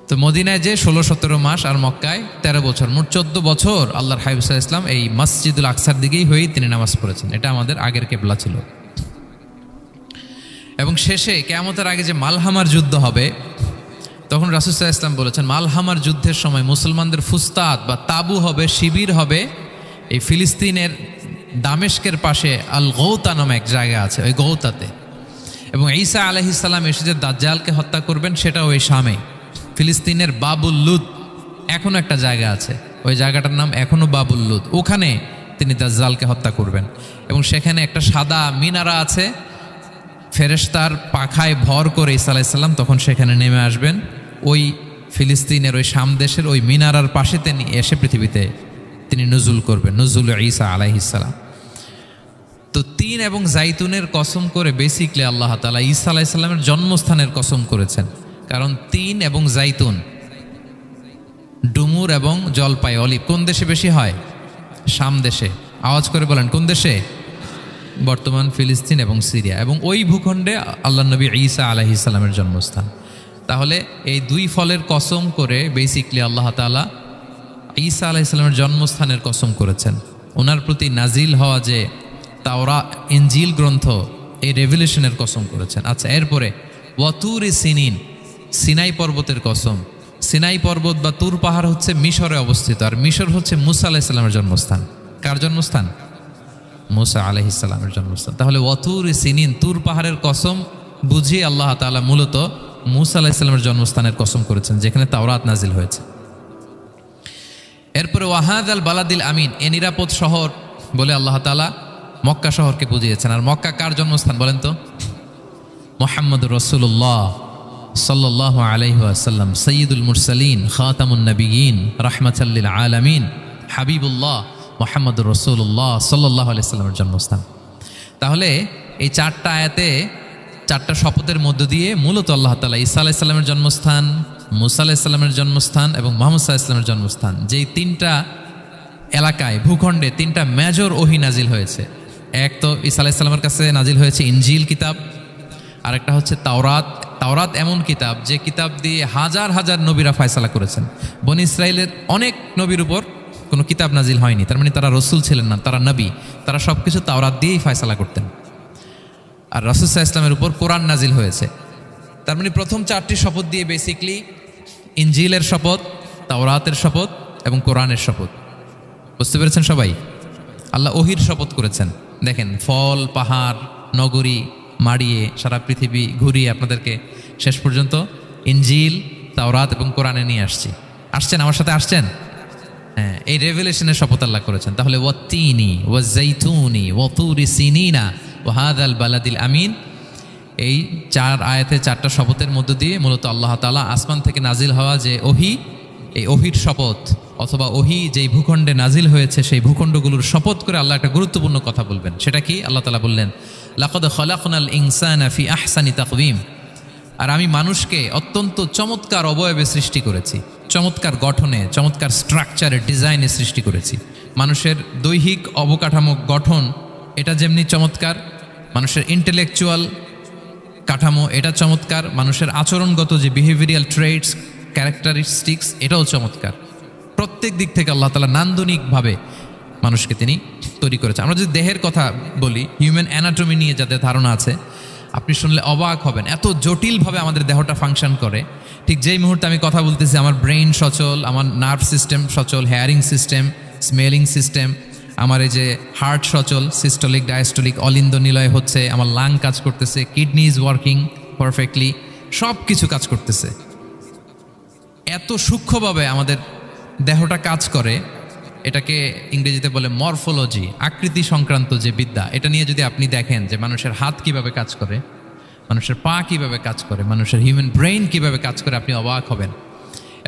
তো মদিনায় যে 16-17 মাস আর মক্কায় 13 বছর, মোট 14 বছর আল্লাহর হাবিব সাল্লাল্লাহু আলাইহি ওয়াসাল্লাম এই মসজিদুল আকসার দিকেই হয়েই তিনি নামাজ পড়েছেন। এটা আমাদের আগের কেবলা ছিল। এবং শেষে কিয়ামতের আগে যে মালহামার যুদ্ধ হবে, তখন রাসূল সাল্লাল্লাহু আলাইহি ওয়াসাল্লাম বলেছেন মালহামার যুদ্ধের সময় মুসলমানদের ফুস্তাদ বা তাবু হবে, শিবির হবে এই ফিলিস্তিনের দামেস্কের পাশে আল গৌতা নামে এক জায়গা আছে, ওই গৌতাতে। এবং ঈসা আলাইহিস সালাম এসে যে দাজ্জালকে হত্যা করবেন সেটাও ওই শামে, ফিলিস্তিনের বাবুল লুদ এখনো একটা জায়গা আছে, ওই জায়গাটার নাম এখনো বাবুল লুদ, ওখানে তিনি দাজ্জালকে হত্যা করবেন। এবং সেখানে একটা সাদা মিনারা আছে, ফেরেশতার পাখায় ভর করে ঈসা আলাইহিস সালাম তখন সেখানে নেমে আসবেন। ওই ফিলিস্তিনের ওই শাম দেশের ওই মিনারার পাশে তিনি এসে পৃথিবীতে তিনি নুজুল করবেন, নুজুল ঈসা আলাইহিস সালাম। তো তিন এবং জাইতুনের কসম করে বেসিকলি আল্লাহ তাআলা ঈসা আলাইহিস সালামের জন্মস্থানের কসম করেছেন। কারণ তিন এবং জাইতুন, ডুমুর এবং জলপাই, অলিভ কোন দেশে বেশি হয়? শাম দেশে। আওয়াজ করে বলেন কোন দেশে? বর্তমান ফিলিস্তিন এবং সিরিয়া, এবং ওই ভূখণ্ডে আল্লাহ নবী ঈসা আলাইহিস সালামের জন্মস্থান। তাহলে এই দুই ফলের কসম করে বেসিকলি আল্লাহ তাআলা ঈসা আলাইহিস সালামের জন্মস্থানের কসম করেছেন। ওনার প্রতি নাজিল হওয়া যে তাওরাত ইনজিল গ্রন্থ, এই রেভেলেশনের কসম করেছেন। আচ্ছা, এরপরে ওয়াতুরি সিনিন, সিনাই পর্বতের কসম। সিনাই পর্বত বা তুর পাহাড় হচ্ছে মিশরে অবস্থিত, আর মিশর হচ্ছে মুসা আলাইহিস সালামের জন্মস্থান। কার জন্মস্থান? মুসা আলাইহিস সালামের জন্মস্থান। তাহলে ওয়াতুরি সিনিন, তুর পাহাড়ের কসম বুঝিয়ে আল্লাহ তাআলা মূলত মুসা আলাইহিস সালামের জন্মস্থানের কসম করেছেন, যেখানে তাওরাত নাজিল হয়েছে। এরপরে ওয়াহাদাল বালাদিল আমিন, এ নিরাপদ শহর বলে আল্লাহ তাআলা মক্কা শহরকে বুঝিয়েছেন। আর মক্কা কার জন্মস্থান বলেন তো? মুহাম্মদুর রাসূলুল্লাহ সাল্লাল্লাহু আলাইহি ওয়াসাল্লাম, সাইয়্যিদুল মুরসালিন, খাতামুন নবিয়্যিন, রাহমাতাল লিল আলামিন, হাবিবুল্লাহ মুহাম্মদুর রাসূলুল্লাহ সাল্লাল্লাহু আলাইহি ওয়াসাল্লামের জন্মস্থান। তাহলে এই চারটা আয়াতে, চারটা শপথের মধ্য দিয়ে মূলত আল্লাহ তাআলা ঈসা আলাইহিস সালামের জন্মস্থান, মুসা আলাইহিস সালামের জন্মস্থান এবং মুহাম্মদ সাল্লাল্লাহু আলাইহি ওয়াসাল্লামের জন্মস্থান, যেই তিনটা এলাকায়, ভূখণ্ডে তিনটা মেজর ওহী নাজিল হয়েছে। এক তো ঈসা আলাইহিস সালামের কাছে নাজিল হয়েছে ইনজিল কিতাব, আরেকটা হচ্ছে তাওরাত। তাওরাত এমন কিতাব যে কিতাব দিয়ে হাজার হাজার নবীরা ফয়সালা করেছেন। বনি ইসরাইলের অনেক নবীর উপর কোনো কিতাব নাজিল হয়নি, তার মানে তারা রসুল ছিলেন না, তারা নবী। তারা সব কিছু তাওরাত দিয়েই ফয়সালা করতেন। আর রাসূল সাল্লাল্লাহু আলাইহি ওয়াসাল্লামের উপর কোরআন নাজিল হয়েছে। তার মানে প্রথম চারটি শপথ দিয়ে বেসিকলি ইনজিলের শপথ, তাওরাতের শপথ এবং কোরআনের শপথ। বুঝতে পেরেছেন সবাই? আল্লাহ ওহির শপথ করেছেন। দেখেন, ফল, পাহাড়, নগরী মাড়িয়ে সারা পৃথিবী ঘুরিয়ে আপনাদেরকে শেষ পর্যন্ত ইনজিল, তাওরাত এবং কোরআনে নিয়ে আসছেন। আমার সাথে আসছেন? হ্যাঁ, এই রেভেলেশনের শপথ আল্লাহ করেছেন। তাহলে ওয়াত্তিনি ওয়াজাইতুনি ওয়াতুরি সিনিনা ওয়াহাদাল বালাদিল আমিন, এই চার আয়াতে চারটা শপথের মধ্য দিয়ে মূলত আল্লাহ তাআলা আসমান থেকে নাজিল হওয়া যে ওহী, এই ওহির শপথ অথবা ওহী যেই ভূখণ্ডে নাজিল হয়েছে সেই ভূখণ্ডগুলোর শপথ করে আল্লাহ একটা গুরুত্বপূর্ণ কথা বলবেন। সেটা কি? আল্লাহ তাআলা বললেন, লাকাদ খালাকনাল ইনসানা ফি আহসানি তাকওয়িম, আর আমি মানুষকে অত্যন্ত চমৎকার অবয়বে সৃষ্টি করেছি, চমৎকার গঠনে, চমৎকার স্ট্রাকচারে, ডিজাইনে সৃষ্টি করেছি। মানুষের দৈহিক অবকাঠামো গঠন এটা যেমনি চমৎকার, মানুষের ইন্টেলেকচুয়াল কাঠামো এটা চমৎকার, মানুষের আচরণগত যে বিহেভিয়ারাল ট্রেটস, ক্যারেক্টারিস্টিক্স এটাও চমৎকার। প্রত্যেক দিক থেকে আল্লাহ তাআলা নান্দনিকভাবে মানুষকে তিনি তৈরি করেছে। আমরা যদি দেহের কথা বলি, হিউম্যান অ্যানাটমি নিয়ে যাদের ধারণা আছে, আপনি শুনলে অবাক হবেন, এত জটিলভাবে আমাদের দেহটা ফাংশন করে। ঠিক যেই মুহূর্তে আমি কথা বলতেছি আমার ব্রেইন সচল, আমার নার্ভ সিস্টেম সচল, হেয়ারিং সিস্টেম, স্মেলিং সিস্টেম, আমার এই যে হার্ট সচল, সিস্টোলিক ডায়াস্টোলিক অলিন্দ নিলয় হচ্ছে, আমার লাং কাজ করতেছে, কিডনি ইজ ওয়ার্কিং পারফেক্টলি, সব কিছু কাজ করতেছে। এত সূক্ষ্মভাবে আমাদের দেহটা কাজ করে, এটাকে ইংরেজিতে বলে মরফোলজি, আকৃতি সংক্রান্ত যে বিদ্যা। এটা নিয়ে যদি আপনি দেখেন যে মানুষের হাত কিভাবে কাজ করে, মানুষের পা কিভাবে কাজ করে, মানুষের হিউম্যান ব্রেইন কিভাবে কাজ করে, আপনি অবাক হবেন।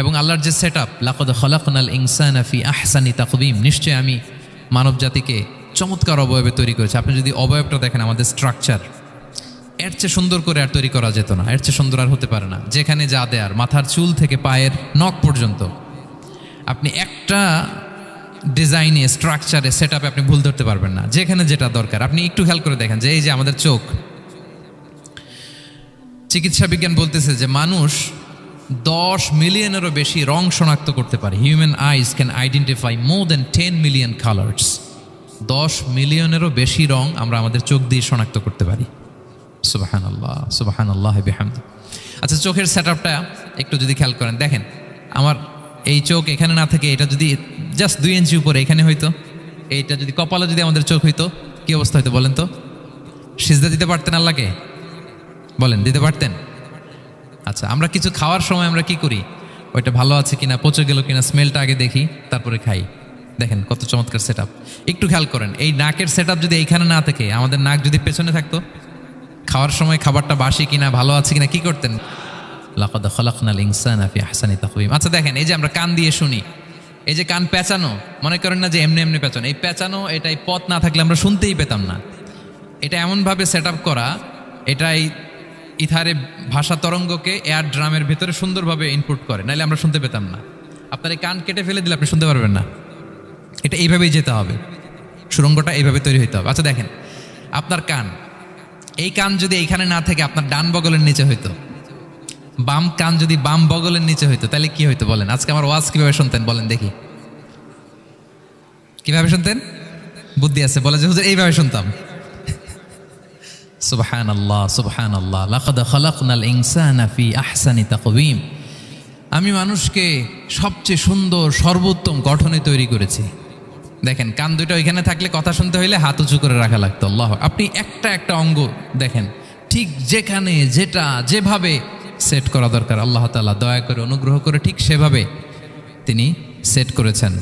এবং আল্লাহর যে সেট আপ, লাকাদ খালাকনাল ইনসানা ফি আহসানি তাকওয়িম, নিশ্চয় আমি মানব জাতিকে চমৎকার অবয়বে তৈরি করেছি। আপনি যদি অবয়বটা দেখেন, আমাদের স্ট্রাকচার এর চেয়ে সুন্দর করে আর তৈরি করা যেত না, এর চেয়ে সুন্দর আর হতে পারে না। যেখানে যা দেয়ার, মাথার চুল থেকে পায়ের নখ পর্যন্ত, আপনি একটা ডিজাইনে, স্ট্রাকচারে, সেট আপে আপনি ভুল ধরতে পারবেন না। যেখানে যেটা দরকার, আপনি একটু খেয়াল করে দেখেন যে এই যে আমাদের চোখ, চিকিৎসা বিজ্ঞান বলতেছে যে মানুষ 10 মিলিয়নেরও বেশি রং শনাক্ত করতে পারে। Human eyes can identify more than 10 million colours. 10 মিলিয়নেরও বেশি রং আমরা আমাদের চোখ দিয়ে শনাক্ত করতে পারি। সুবহানাল্লাহ, সুবহানাল্লাহ বিহামদি। আচ্ছা, চোখের সেট আপটা একটু যদি খেয়াল করেন, দেখেন আমার এই চোখ এখানে না থেকে এটা যদি জাস্ট 2 ইঞ্চি উপরে এখানে হইতো, এইটা যদি কপালে যদি আমাদের চোখ হইতো, কি অবস্থা হইতো বলেন তো? সিজদা দিতে পারতেন আল্লাহকে? বলেন, দিতে পারতেন? আচ্ছা, আমরা কিছু খাওয়ার সময় আমরা কি করি? ওইটা ভালো আছে কিনা, পচে গেল কিনা, স্মেলটা আগে দেখি, তারপরে খাই। দেখেন কত চমৎকার সেট আপ। একটু খেয়াল করেন, এই নাকের সেট আপ যদি এইখানে না থাকে, আমাদের নাক যদি পেছনে থাকতো, খাওয়ার সময় খাবারটা বাসি কিনা, ভালো আছে কিনা কি করতেন? লাকাদ খালাকনাল ইনসানা ফি আহসানি তাকওয়িম। আচ্ছা দেখেন, এই যে আমরা কান দিয়ে শুনি, এই যে কান পেঁচানো, মনে করেন না যে এমনি এমনি পেঁচানো, এই পেঁচানো, এটাই পথ না থাকলে আমরা শুনতেই পেতাম না। এটা এমনভাবে সেট আপ করা, এটাই ইথারে ভাষা তরঙ্গকে এয়ার ড্রামের ভেতরে সুন্দরভাবে ইনপুট করে, নাহলে আমরা শুনতে পেতাম না। আপনার এই কান কেটে ফেলে দিলে আপনি শুনতে পারবেন না। এটা এইভাবেই যেতে হবে, সুরঙ্গটা এইভাবে তৈরি হইতে হবে। আচ্ছা দেখেন, আপনার কান, এই কান যদি এইখানে না থেকে আপনার ডান বগলের নিচে হইতো, বাম কান যদি বাম বগলের নিচে হইতো, তাহলে কি হইতো বলেন? আজকে আমার ওয়াজ কিভাবে শুনতেন বলেন দেখি, কিভাবে শুনতেন? বুদ্ধি আছে বলে যে হুজুর এইভাবে শুনতাম। সুবহানাল্লাহ, সুবহানাল্লাহ। লাকাদ খালাকনাল ইনসানা ফি আহসানি তাকওয়িম। আমি মানুষকে সবচেয়ে সুন্দর সর্বোত্তম গঠনে তৈরি করেছি। দেখেন, কান দুটো ওইখানে থাকলে কথা শুনতে হইলে হাত উঁচু করে রাখা লাগতো। আল্লাহ, আপনি একটা একটা অঙ্গ দেখেন, ঠিক যেখানে যেটা যেভাবে সেট করা দরকার, আল্লাহ তাআলা দয়া করে অনুগ্রহ করে ঠিক সেভাবে তিনি সেট করেছেন।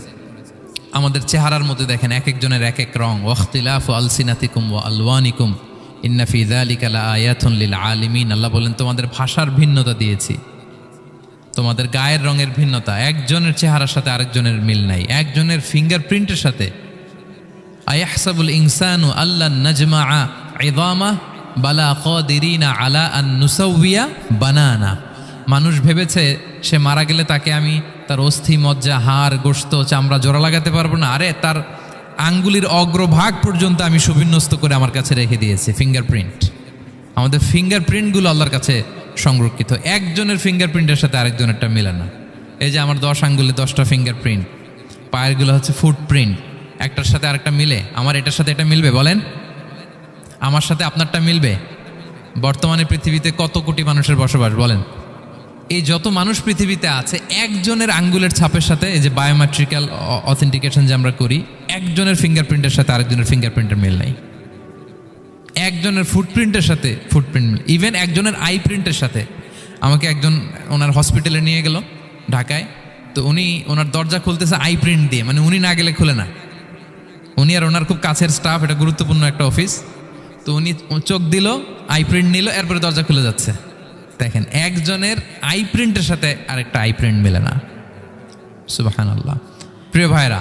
আমাদের চেহারার মধ্যে দেখেন, এক একজনের এক এক রং। ওয়াখতিলাফু আলসিনাতিকুম ওয়া আলওয়ানিকুম ইন্না ফি যালিকা লাআয়াতুন লিল আলিমিন। আল্লাহ বলেন, তোমাদের ভাষার ভিন্নতা দিয়েছি, তোমাদের গায়ের রঙের ভিন্নতা, একজনের চেহারার সাথে আরেকজনের মিল নাই, একজনের ফিঙ্গারপ্রিন্টের সাথে। আয়াহসাবুল ইনসানু আল্লান নাজমাআ ইযামা বালা কাদিরিনা আলা আন নুসাউইয়া বানানা। মানুষ ভেবেছে সে মারা গেলে তাকে আমি তার অস্থি, মজ্জা, হাড়, গোশত, চামড়া জোড়া লাগাতে পারবো না। আরে তার আঙ্গুলির অগ্রভাগ পর্যন্ত আমি সুবিন্যস্ত করে আমার কাছে রেখে দিয়েছি। ফিঙ্গারপ্রিন্ট, আমাদের ফিঙ্গারপ্রিন্টগুলো আল্লাহর কাছে সংরক্ষিত। একজনের ফিঙ্গারপ্রিন্টের সাথে আরেকজনেরটা মিলে না। এই যে আমার 10 আঙ্গুলে 10টা ফিঙ্গারপ্রিন্ট, পায়েরগুলো হচ্ছে ফুটপ্রিন্ট, একটার সাথে আরেকটা মিলে। আমার এটার সাথে এটা মিলবে বলেন? আমার সাথে আপনারটা মিলবে? বর্তমানে পৃথিবীতে কত কোটি মানুষের বসবাস বলেন? এই যত মানুষ পৃথিবীতে আছে, একজনের আঙ্গুলের ছাপের সাথে, এই যে বায়োমেট্রিক্যাল অথেন্টিকেশন যে আমরা করি, একজনের ফিঙ্গারপ্রিন্টের সাথে আরেকজনের ফিঙ্গারপ্রিন্টের মিল নাই। একজনের ফুটপ্রিন্টের সাথে ফুটপ্রিন্ট, ইভেন একজনের আই প্রিন্টের সাথে। আমাকে একজন ওনার হসপিটালে নিয়ে গেল ঢাকায়, তো উনি ওনার দরজা খুলতেছে আই প্রিন্ট দিয়ে, মানে উনি না গেলে খুলে না। উনি আর ওনার খুব কাছের স্টাফ, এটা গুরুত্বপূর্ণ একটা অফিস, তো উনি চোখ দিল, আই প্রিন্ট নিল, এরপরে দরজা খুলে যাচ্ছে। দেখেন, একজনের আই প্রিন্টের সাথে আরেকটা আই প্রিন্ট মেলে না। সুবহানাল্লাহ। প্রিয় ভাইরা,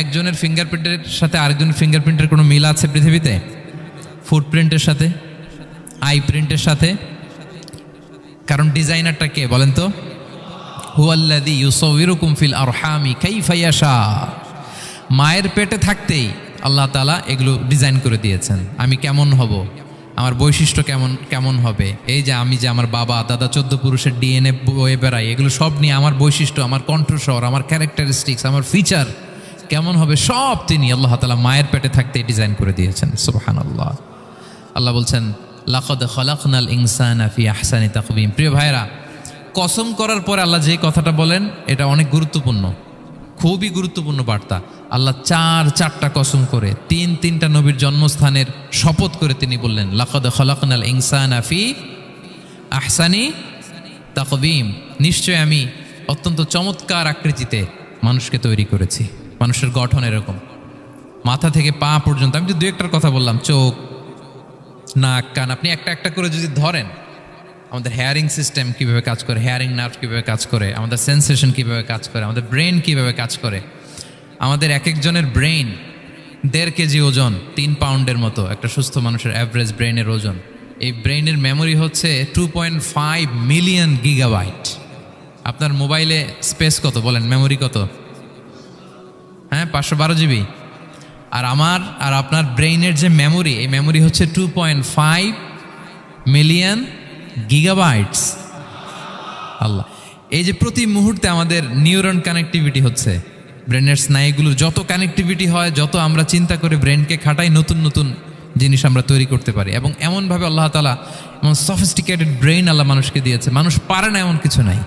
একজনের ফিঙ্গারপ্রিন্টের সাথে আরেকজনের ফিঙ্গারপ্রিন্টের কোনো মিল আছে পৃথিবীতে? ফুটপ্রিন্টের সাথে, আই প্রিন্টের সাথে? কারণ ডিজাইনারটা কে বলেন তো? হুয়াল্লাযী ইউসাউবিরুকুম ফিল আরহামি কাইফা ইয়াশা। মায়ের পেটে থাকতেই আল্লাহ তাআলা এগুলো ডিজাইন করে দিয়েছেন। আমি কেমন হব, আমার বৈশিষ্ট্য কেমন কেমন হবে, এই যে আমি যে আমার বাবা দাদা 14 পুরুষের ডিএনএ বয়ে বেড়াই, এগুলো সব নিয়ে আমার বৈশিষ্ট্য, আমার কণ্ঠস্বর, আমার ক্যারেক্টারিস্টিক্স, আমার ফিচার কেমন হবে, সব তিনি আল্লাহ তাআলা মায়ের পেটে থাকতেই ডিজাইন করে দিয়েছেন। সুবহানাল্লাহ। আল্লাহ বলছেন, লাকাদ খালাকনাল ইনসানা ফি আহসানি তাকওয়িম। প্রিয় ভাইরা, কসম করার পরে আল্লাহ যে কথাটা বলেন, এটা অনেক গুরুত্বপূর্ণ, খুবই গুরুত্বপূর্ণ বার্তা। আল্লাহ চারটা কসম করে, তিনটা নবীর জন্মস্থানের শপথ করে তিনি বললেন, লাকাদ খালাকনাল ইনসানা ফি আহসানি তাকওয়িম। নিশ্চয় আমি অত্যন্ত চমৎকার আকৃতিতে মানুষকে তৈরি করেছি। মানুষের গঠন এরকম, মাথা থেকে পা পর্যন্ত। আমি তো দু একটার কথা বললাম, চোখ, নাক, কান, আপনি একটা একটা করে যদি ধরেন, আমাদের হেয়ারিং সিস্টেম কীভাবে কাজ করে, হেয়ারিং নার্ভ কীভাবে কাজ করে, আমাদের সেন্সেশন কীভাবে কাজ করে, আমাদের ব্রেন কীভাবে কাজ করে। আমাদের এক একজনের ব্রেন 1.5 কেজি ওজন, 3 পাউন্ডের মতো একটা সুস্থ মানুষের অ্যাভারেজ ব্রেনের ওজন। এই ব্রেনের মেমোরি হচ্ছে 2.5 মিলিয়ন গিগাবাইট। আপনার মোবাইলে স্পেস কত বলেন, মেমোরি কত? হ্যাঁ, 512 জিবি। আর আমার আর আপনার ব্রেইনের যে মেমোরি, এই মেমোরি হচ্ছে 2.5 মিলিয়ন গিগাবাইটস। আল্লাহ, এই যে প্রতি মুহূর্তে আমাদের নিউরন কানেক্টিভিটি হচ্ছে, ব্রেনের স্নায়ুগুলোর যত কানেক্টিভিটি হয়, যত আমরা চিন্তা করে ব্রেনকে খাটাই, নতুন নতুন জিনিস আমরা তৈরি করতে পারি। এবং এমনভাবে আল্লাহ তাআলা এমন সফিস্টিকেটেড ব্রেইন আল্লাহ মানুষকে দিয়েছে, মানুষ পারে না এমন কিছু নাই।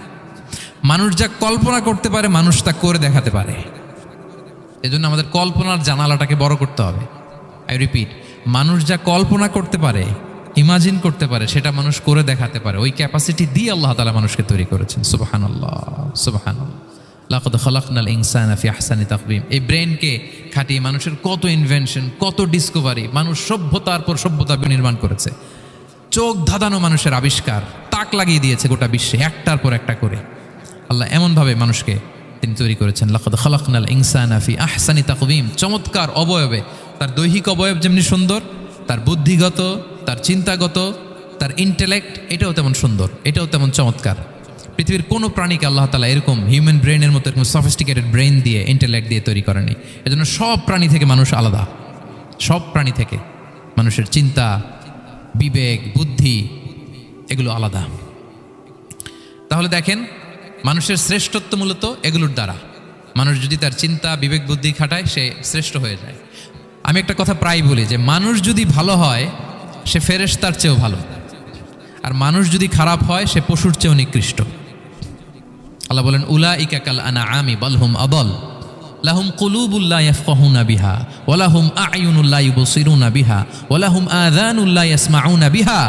মানুষ যা কল্পনা করতে পারে, মানুষ তা করে দেখাতে পারে। এজন্য আমাদের কল্পনার জানালাটাকে বড় করতে হবে। আই রিপিট, মানুষ যা কল্পনা করতে পারে, ইমাজিন করতে পারে, সেটা মানুষ করে দেখাতে পারে। ওই ক্যাপাসিটি দিয়ে আল্লাহ তাআলা মানুষকে তৈরি করেছেন। সুবহানাল্লাহ, সুবহানাল্লাহ। লাকাদ খালাকনাল ইনসানা ফি আহসানি তাকওয়িম। এই ব্রেনকে খাটিয়ে মানুষের কত ইনভেনশন, কত ডিসকভারি, মানুষ সভ্যতার পর সভ্যতা নির্মাণ করেছে। চোখ ধাঁধানো মানুষের আবিষ্কার তাক লাগিয়ে দিয়েছে গোটা বিশ্বে একটার পর একটা করে। আল্লাহ এমনভাবে মানুষকে তিনি তৈরি করেছেন, লাকাদ খালাকনাল ইনসানা ফি আহসানি তাকওয়িম, চমৎকার অবয়বে। তার দৈহিক অবয়ব যেমনি সুন্দর, তার বুদ্ধিগত, তার চিন্তাগত, তার ইন্টেলেক্ট এটাও তেমন সুন্দর, এটাও তেমন চমৎকার। পৃথিবীর কোনো প্রাণীকে আল্লাহ তাআলা এরকম হিউম্যান ব্রেনের মতো এরকম সফিস্টিকেটেড ব্রেন দিয়ে, ইন্টেলেক্ট দিয়ে তৈরি করেনি। এজন্য সব প্রাণী থেকে মানুষ আলাদা, সব প্রাণী থেকে মানুষের চিন্তা, বিবেক, বুদ্ধি এগুলো আলাদা। তাহলে দেখেন, মানুষের শ্রেষ্ঠত্ব মূলত এগুলোর দ্বারা। মানুষ যদি তার চিন্তা, বিবেক, বুদ্ধি খাটায়, সে শ্রেষ্ঠ হয়ে যায়। আমি একটা কথা প্রায় বলি যে মানুষ যদি ভালো হয় সে ফেরেশতার চেয়েও ভালো, আর মানুষ যদি খারাপ হয় সে পশুর চেয়েও নিকৃষ্ট। আল্লাহ বলেন, উলাইকা কাল আনআমি বাল হুম আদাল লাহুম কুলুবুল লা ইয়াফকাহুনা বিহা ওয়া লাহুম আ'য়ুনুল লা ইউবসিরুনা বিহা ওয়া লাহুম আযানুল লা ইয়াসমাউনা বিহা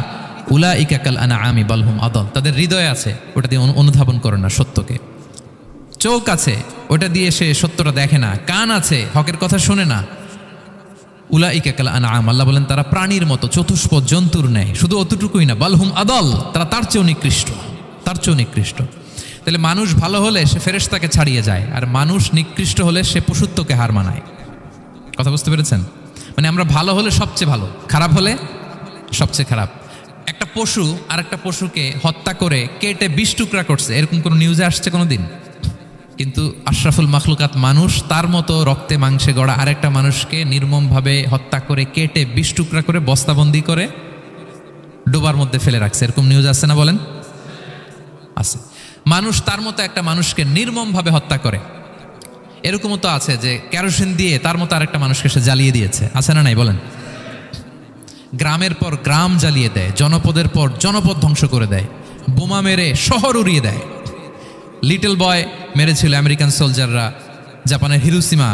উলাইকা কাল আনআমি বাল হুম আদাল। তাদের হৃদয় আছে, ওটা দিয়ে অনুধাবন করে না সত্যকে। চোখ আছে, ওটা দিয়ে সে সত্যটা দেখে না। কান আছে, হকের কথা শোনে না। উলাইকা কাল আনআম, আল্লাহ বলেন তারা প্রাণীর মতো, চতুষ্পদ জন্তুর ন্যায়। শুধু অতটুকুই না, বাল হুম আদাল, তারা তার চেয়েও নিকৃষ্ট, তার চেয়েও নিকৃষ্ট। তাহলে মানুষ ভালো হলে সে ফেরেশতাকে ছাড়িয়ে যায়, আর মানুষ নিকৃষ্ট হলে সে পশুত্বকে হার মানায়। কথা বুঝতে পেরেছেন? মানে আমরা ভালো হলে সবচেয়ে ভালো, খারাপ হলে সবচেয়ে খারাপ। একটা পশু আর একটা পশুকে হত্যা করে কেটে 20 টুকরা করছে, এরকম কোনো নিউজে আসছে কোনো দিন? কিন্তু আশরাফুল মাখলুকাত মানুষ তার মতো রক্তে মাংসে গড়া আরেকটা মানুষকে নির্মমভাবে হত্যা করে কেটে 20 টুকরা করে বস্তাবন্দি করে ডোবার মধ্যে ফেলে রাখছে, এরকম নিউজ আছে না বলেন? আছে। মানুষ তার মতো একটা মানুষকে নির্মমভাবে হত্যা করে। এরকমও তো আছে যে কেরোসিন দিয়ে তার মতো আরেকটা মানুষকে সে জ্বালিয়ে দিয়েছে, আছে না নাই বলেন? গ্রামের পর গ্রাম জ্বালিয়ে দেয়, জনপদের পর জনপদ ধ্বংস করে দেয়, বোমা মেরে শহর উড়িয়ে দেয়। লিটল বয় মেরেছিল আমেরিকান সোলজাররা জাপানের হিরোশিমা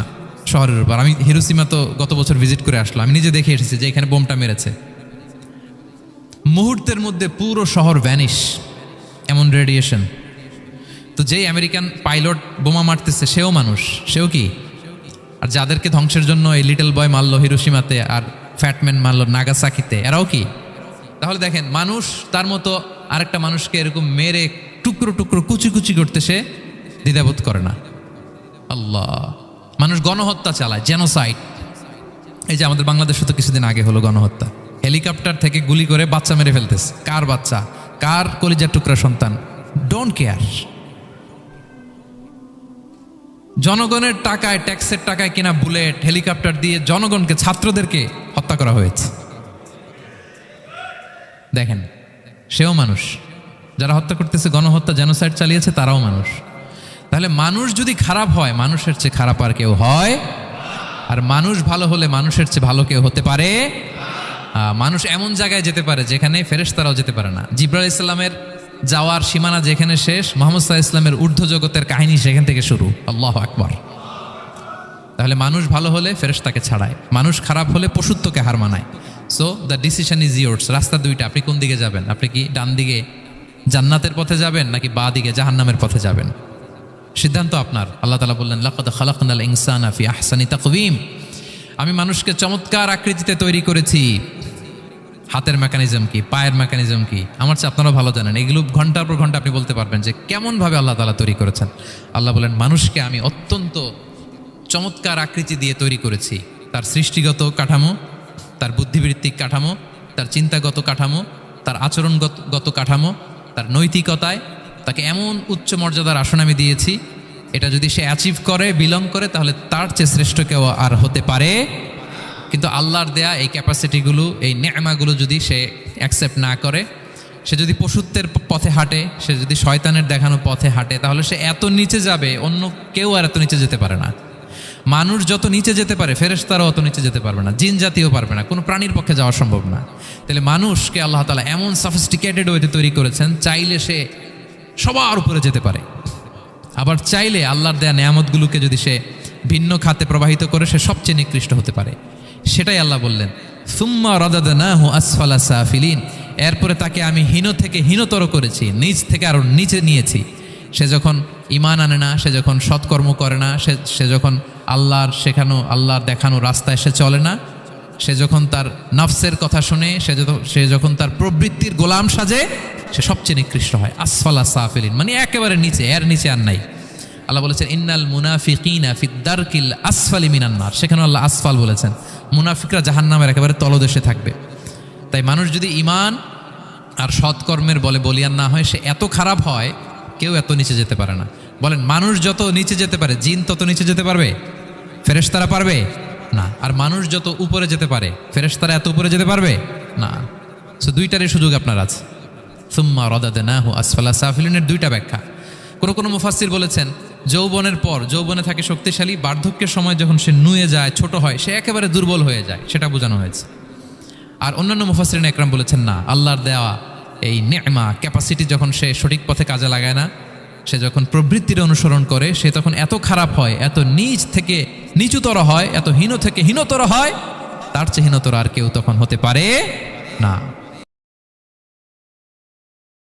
শহরের উপর। আমি হিরোশিমা তো গত বছর ভিজিট করে আসলাম, আমি নিজে দেখে এসেছি যে এখানে বোমটা মেরেছে। মুহূর্তের মধ্যে পুরো শহর ভ্যানিশ, এমন রেডিয়েশন। তো যেই আমেরিকান পাইলট বোমা মারতেছে সেও মানুষ, সেও কি? আর যাদেরকে ধ্বংসের জন্য এই লিটল বয় মারলো হিরোশিমাতে আর ফ্যাটম্যান মারলো নাগাসাকিতে, এরাও কি? তাহলে দেখেন, মানুষ তার মতো আরেকটা মানুষকে এরকম মেরে টুকরো টুকরো কুচি কুচি করতে সে দ্বিধাবোধ করে না। আল্লাহ, মানুষ গণহত্যা চালায়, জেনোসাইড। এই যে আমাদের বাংলাদেশে তো কিছুদিন আগে হলো গণহত্যা, হেলিকপ্টার থেকে গুলি করে বাচ্চা মেরে ফেলতেছে। কার বাচ্চা? কার কলিজার টুকরা সন্তান? Don't care. জনগণের টাকায়, ট্যাক্সের টাকায় কিনা বুলেট, হেলিকপ্টার দিয়ে জনগণকে, ছাত্রদেরকে হত্যা করা হয়েছে। দেখেন, সেও মানুষ। যারা হত্যা করতেছে, গণহত্যা, জেনোসাইড চালিয়েছে, তারাও মানুষ। তাহলে মানুষ যদি খারাপ হয়, মানুষের চেয়ে খারাপ আর কেউ হয়? আর মানুষ ভালো হলে মানুষের চেয়ে ভালো কেউ হতে পারে? মানুষ এমন জায়গায় যেতে পারে যেখানে ফেরেশতারাও যেতে পারে না। জিবরাইল ইসলামের যাওয়ার সীমানা যেখানে শেষ, মুহাম্মদ সাল্লাল্লাহু আলাইহি ওয়াসাল্লামের ঊর্ধ্ব জগতের কাহিনী সেখান থেকে শুরু। আল্লাহু আকবার। তাহলে মানুষ ভালো হলে ফেরেশতাকে ছাড়ায়, মানুষ খারাপ হলে পশুত্বকে হার মানায়। So the decision is yours. রাস্তা দুইটা, আপনি কোন দিকে যাবেন? আপনি কি ডান দিকে জান্নাতের পথে যাবেন নাকি বাঁ দিকে জাহান্নামের পথে যাবেন? সিদ্ধান্ত আপনার। আল্লাহ তাআলা বললেন, লাকাদ খালাকনাল ইনসানা ফি আহসানি তাকওয়িম, আমি মানুষকে চমৎকার আকৃতিতে তৈরি করেছি। হাতের মেকানিজম কি, পায়ের মেকানিজম কি, আমার চেয়ে আপনারা ভালো জানেন। এগুলো ঘন্টার পর ঘন্টা আপনি বলতে পারবেন যে কেমনভাবে আল্লাহ তাআলা তৈরি করেছেন। আল্লাহ বলেন, মানুষকে আমি অত্যন্ত চমৎকার আকৃতি দিয়ে তৈরি করেছি। তার সৃষ্টিগত কাঠামো, তার বুদ্ধিবৃত্তিক কাঠামো, তার চিন্তাগত কাঠামো, তার আচরণগত কাঠামো, তার নৈতিকতায় তাকে এমন উচ্চ মর্যাদার আসন আমি দিয়েছি, এটা যদি সে অ্যাচিভ করে, বিলং করে, তাহলে তার চেয়ে শ্রেষ্ঠ কেউ আর হতে পারে। কিন্তু আল্লাহর দেয়া এই ক্যাপাসিটিগুলো, এই নেয়ামাগুলো যদি সে অ্যাকসেপ্ট না করে, সে যদি পশুত্বের পথে হাঁটে, সে যদি শয়তানের দেখানো পথে হাঁটে, তাহলে সে এত নিচে যাবে, অন্য কেউ আর এত নিচে যেতে পারে না। মানুষ যত নিচে যেতে পারে, ফেরেশতারাও অত নিচে যেতে পারবে না, জিন জাতিও পারবে না, কোনো প্রাণীর পক্ষে যাওয়া সম্ভব না। তাহলে মানুষকে আল্লাহ তাআলা এমন সফিস্টিকেটেড ওয়েতে তৈরি করেছেন, চাইলে সে সবার উপরে যেতে পারে। আবার চাইলে আল্লাহর দেয়া নেয়ামতগুলোকে যদি সে ভিন্ন খাতে প্রবাহিত করে, সে সবচেয়ে নিকৃষ্ট হতে পারে। সেটাই আল্লাহ বললেন, সুম্মা রাদাদনাহু আসফালা সাফিলিন, এরপরে তাকে আমি হীন থেকে হীনতর করেছি, নিচ থেকে আরো নিচে নিয়েছি। সে যখন ঈমান আনে না, সে যখন সৎকর্ম করে না, সে যখন আল্লাহর শেখানো, আল্লাহর দেখানো রাস্তায় সে চলে না, সে যখন তার নফসের কথা শুনে, সে যখন তার প্রবৃত্তির গোলাম সাজে, সে সবচেয়ে নিকৃষ্ট হয়। আসফালা সাফিলিন মানে একেবারে নিচে, এর নিচে আর নাই। আল্লাহ বলেছেন ইন্নাল মুনাফিকিনা ফিদ্দারকিল আসফালি মিনান নার, সেখানে আল্লাহ আসফাল বলেছেন। মুনাফিকরা জাহান্নামের একেবারে তলদেশে থাকবে। তাই মানুষ যদি ঈমান আর সৎকর্মের বলে বলিয়ান না হয়, সে এত খারাপ হয়, কেউ এত নিচে যেতে পারে না। বলেন, মানুষ যত নিচে যেতে পারে, জিন তত নিচে যেতে পারবে? ফেরেশতারা পারবে না। আর মানুষ যত উপরে যেতে পারে, ফেরেশতারা এত উপরে যেতে পারবে না। সো দুইটারই সুযোগ আপনার আছে। সুম্মা রাদাদনাহু আসফালা সাফিলিনের দুইটা ব্যাখ্যা। কোনো মুফাসসির বলেছেন যৌবনের পর, যৌবনে থাকে শক্তিশালী, বার্ধক্যের সময় যখন সে নুয়ে যায়, ছোট হয়, সে একেবারে দুর্বল হয়ে যায়, সেটা বোঝানো হয়েছে। আর অন্যান্য মুফাসসিরিন একরাম বলেছেন না, আল্লাহর দেওয়া এই নে'মা, ক্যাপাসিটি যখন সে সঠিক পথে কাজে লাগায় না, সে যখন প্রবৃত্তির অনুসরণ করে, সে তখন এত খারাপ হয়, এত নিচ থেকে নিচুতর হয়, এত হীন থেকে হীনতর হয়, তার চেয়ে হীনতর আর কেউ তখন হতে পারে না।